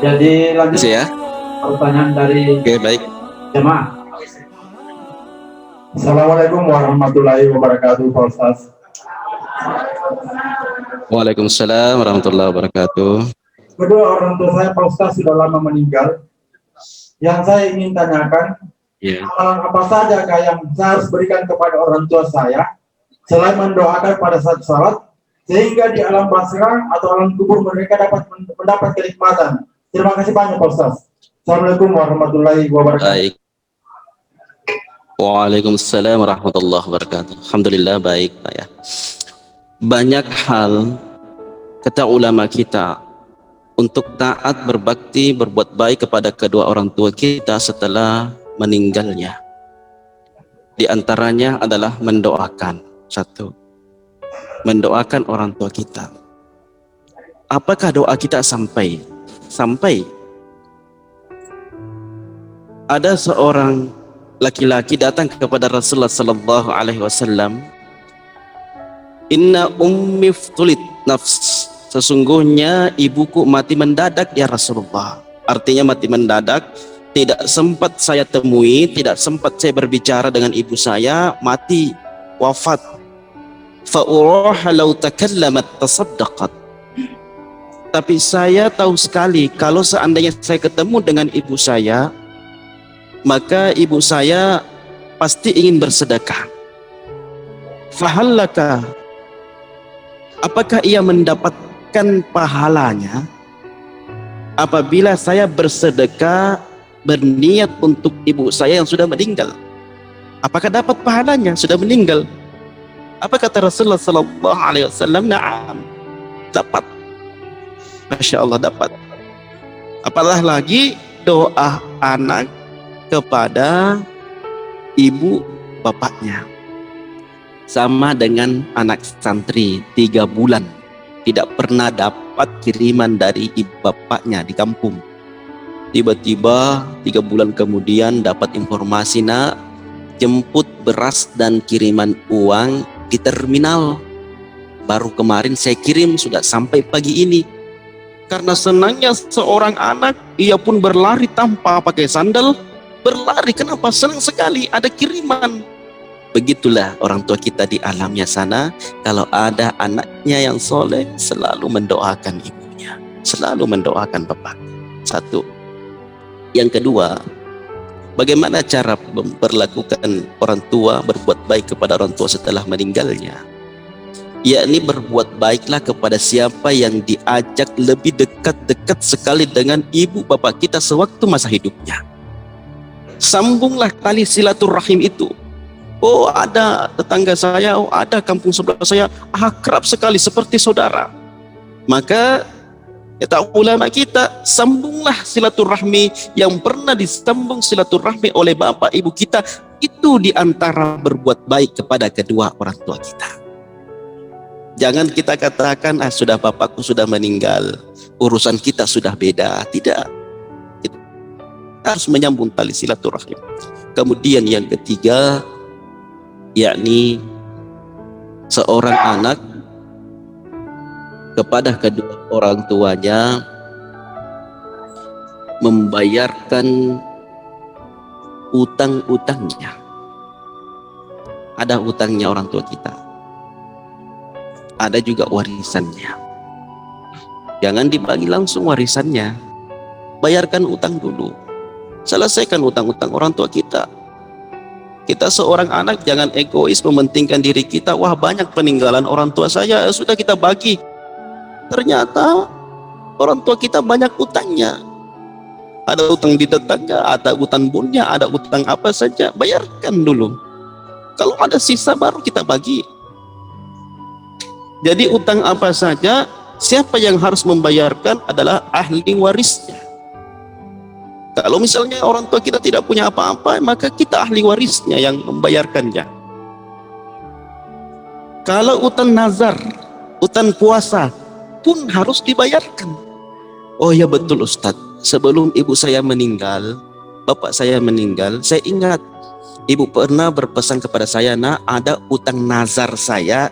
Jadi lanjut ya. pertanyaan dari Oke, baik. jemaah. Assalamualaikum warahmatullahi wabarakatuh, Pak Ustaz. Waalaikumsalam warahmatullahi wabarakatuh. Kedua orang tua saya, Pak Ustaz, sudah lama meninggal. Yang saya ingin tanyakan, amalan apa saja yang saya harus berikan kepada orang tua saya selain mendoakan pada saat salat, sehingga di alam barzakh atau alam kubur mereka dapat mendapat kenikmatan. Terima kasih banyak, Pak Ustaz. Assalamualaikum warahmatullahi wabarakatuh. Baik. Waalaikumsalam warahmatullahi wabarakatuh. Alhamdulillah, baik Pak ya. Banyak hal kata ulama kita untuk taat, berbakti, berbuat baik kepada kedua orang tua kita setelah meninggalnya. Di antaranya adalah mendoakan. Satu, mendoakan orang tua kita. Apakah doa kita sampai? Sampai. Ada seorang laki-laki datang kepada Rasulullah sallallahu alaihi wasallam, "Inna ummi ftulit nafs." Sesungguhnya ibuku mati mendadak ya Rasulullah. Artinya mati mendadak, tidak sempat saya temui, tidak sempat saya berbicara dengan ibu saya, mati, wafat. Fa uraha law takallamat tasaddaqat. Tapi saya tahu sekali kalau seandainya saya ketemu dengan ibu saya, maka ibu saya pasti ingin bersedekah. Fahallaka, apakah ia mendapatkan pahalanya apabila saya bersedekah berniat untuk ibu saya yang sudah meninggal? Apakah dapat pahalanya? Sudah meninggal. Apa kata Rasulullah sallallahu alaihi wasallam? Na'am, dapat. Masya Allah, dapat. Apalah lagi doa anak kepada ibu bapaknya. Sama dengan anak santri 3 bulan tidak pernah dapat kiriman dari ibu bapaknya di kampung. Tiba-tiba 3 bulan kemudian dapat informasi, nak, jemput beras dan kiriman uang di terminal. Baru kemarin saya kirim, sudah sampai pagi ini. Karena senangnya seorang anak, ia pun berlari tanpa pakai sandal. Berlari, kenapa? Senang sekali ada kiriman. Begitulah orang tua kita di alamnya sana. Kalau ada anaknya yang soleh, selalu mendoakan ibunya, selalu mendoakan bapaknya. Satu. Yang kedua, bagaimana cara memperlakukan orang tua, berbuat baik kepada orang tua setelah meninggalnya? Yakni berbuat baiklah kepada siapa yang diajak lebih dekat-dekat sekali dengan ibu bapak kita sewaktu masa hidupnya. Sambunglah tali silaturahim itu. Oh, ada tetangga saya, oh ada kampung sebelah saya, akrab sekali seperti saudara. Maka kata ulama kita, sambunglah silaturahmi yang pernah disambung silaturahmi oleh bapak ibu kita. Itu diantara berbuat baik kepada kedua orang tua kita. Jangan kita katakan, sudah bapakku sudah meninggal, urusan kita sudah beda. Tidak, kita harus menyambung tali silaturahim. Kemudian yang ketiga, yakni seorang anak kepada kedua orang tuanya membayarkan utang-utangnya. Ada utangnya orang tua kita, ada juga warisannya. Jangan dibagi langsung warisannya, bayarkan utang dulu, selesaikan utang-utang orang tua kita. Kita seorang anak jangan egois mementingkan diri kita. Wah, banyak peninggalan orang tua saya, sudah kita bagi. Ternyata orang tua kita banyak utangnya. Ada utang di tetangga, ada utang bunnya, ada utang apa saja. Bayarkan dulu. Kalau ada sisa baru kita bagi. Jadi utang apa saja, siapa yang harus membayarkan adalah ahli warisnya. Kalau misalnya orang tua kita tidak punya apa-apa, maka kita ahli warisnya yang membayarkannya. Kalau utang nazar, utang puasa pun harus dibayarkan. Oh ya betul Ustadz, sebelum ibu saya meninggal, bapak saya meninggal, saya ingat ibu pernah berpesan kepada saya, nak, ada utang nazar saya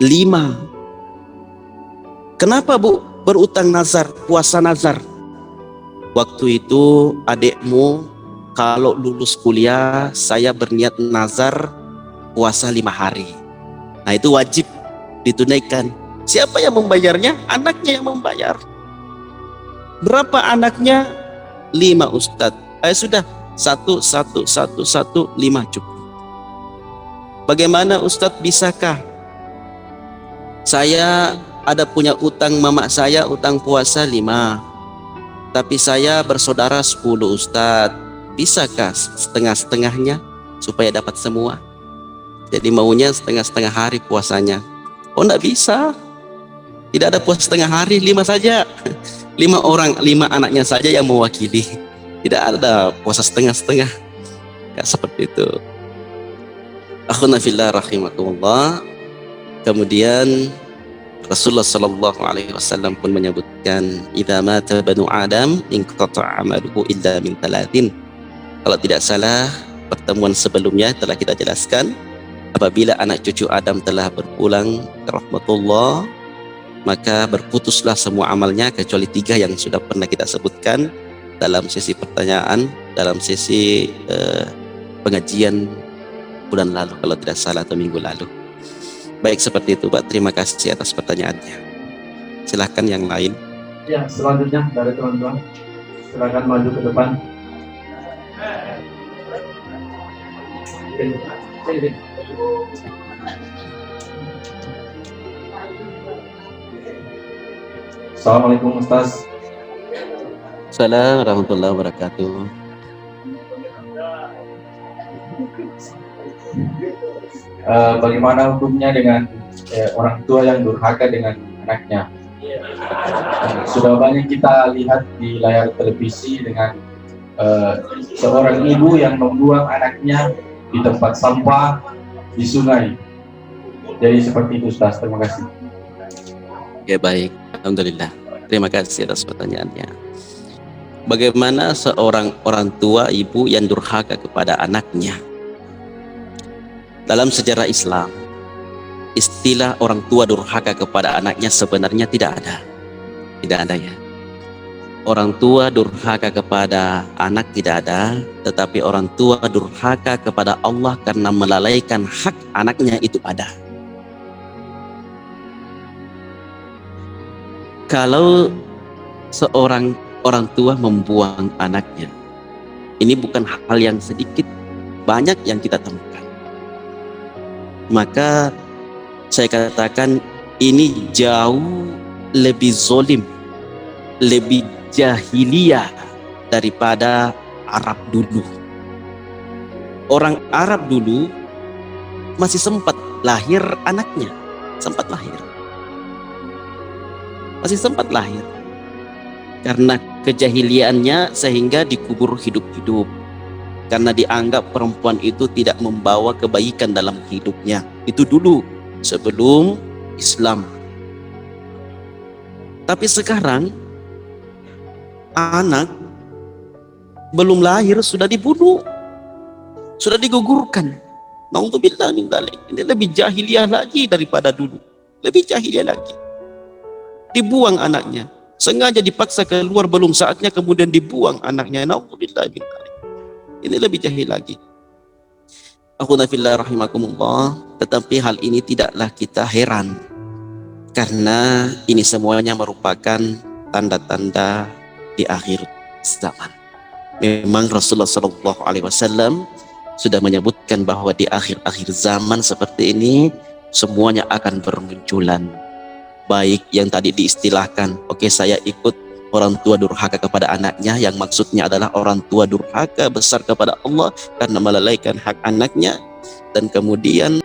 5. Kenapa bu berutang nazar, puasa nazar? waktu itu adikmu kalau lulus kuliah saya berniat nazar puasa 5 hari. Nah itu wajib ditunaikan. Siapa yang membayarnya? Anaknya yang membayar. Berapa anaknya? 5 Ustadz. Sudah 1, 5 cukup. Bagaimana Ustadz, bisakah? Saya ada punya utang mama saya, utang puasa 5. Tapi saya bersaudara 10 Ustadz. Bisakah setengah-setengahnya supaya dapat semua? Jadi maunya setengah-setengah hari puasanya. Oh enggak bisa. Tidak ada puasa setengah hari, 5 saja. 5 orang, 5 anaknya saja yang mewakili. Tidak ada puasa setengah-setengah. Ya seperti itu. Akhuna fillah rahimakumullah. Kemudian Rasulullah sallallahu alaihi wasallam pun menyebutkan, idza mata banu Adam inqata'a amaluhu illa min 3. Kalau tidak salah, pertemuan sebelumnya telah kita jelaskan, apabila anak cucu Adam telah berpulang ke rahmatullah, maka berputuslah semua amalnya kecuali 3 yang sudah pernah kita sebutkan dalam sesi pertanyaan, dalam sesi pengajian bulan lalu kalau tidak salah, atau minggu lalu. Baik, seperti itu Pak, terima kasih atas pertanyaannya. Silahkan yang lain. Ya, selanjutnya dari teman-teman, silakan maju ke depan. Sini. Assalamualaikum Ustaz. Assalamualaikum warahmatullahi wabarakatuh. Bagaimana hukumnya dengan orang tua yang durhaka dengan anaknya? Sudah banyak kita lihat di layar televisi dengan seorang ibu yang membuang anaknya di tempat sampah di sungai. Jadi seperti itu Ustaz, terima kasih. Ya baik, alhamdulillah. Terima kasih atas pertanyaannya. Bagaimana seorang orang tua ibu yang durhaka kepada anaknya? Dalam sejarah Islam, istilah orang tua durhaka kepada anaknya sebenarnya tidak ada. Tidak ada ya. Orang tua durhaka kepada anak tidak ada, tetapi orang tua durhaka kepada Allah karena melalaikan hak anaknya itu ada. Kalau seorang orang tua membuang anaknya, ini bukan hal yang sedikit, banyak yang kita temukan. Maka saya katakan ini jauh lebih zolim, lebih jahiliyah daripada Arab dulu. Orang Arab dulu masih sempat lahir anaknya, sempat lahir. Masih sempat lahir. Karena kejahiliannya sehingga dikubur hidup-hidup. Karena dianggap perempuan itu tidak membawa kebaikan dalam hidupnya. Itu dulu, sebelum Islam. Tapi sekarang, anak belum lahir sudah dibunuh. Sudah digugurkan. Na'udzubillah min dzalik. Ini lebih jahiliyah lagi daripada dulu. Lebih jahiliyah lagi. Dibuang anaknya. Sengaja dipaksa keluar belum saatnya, kemudian dibuang anaknya. Na'udzubillah min dzalik. Ini lebih jahil lagi. Akhuna fillah rahimakumullah. Tetapi hal ini tidaklah kita heran, karena ini semuanya merupakan tanda-tanda di akhir zaman. Memang Rasulullah SAW sudah menyebutkan bahwa di akhir-akhir zaman seperti ini semuanya akan bermunculan. Baik yang tadi diistilahkan, oke, saya ikut orang tua durhaka kepada anaknya, yang maksudnya adalah orang tua durhaka besar kepada Allah karena melalaikan hak anaknya. Dan kemudian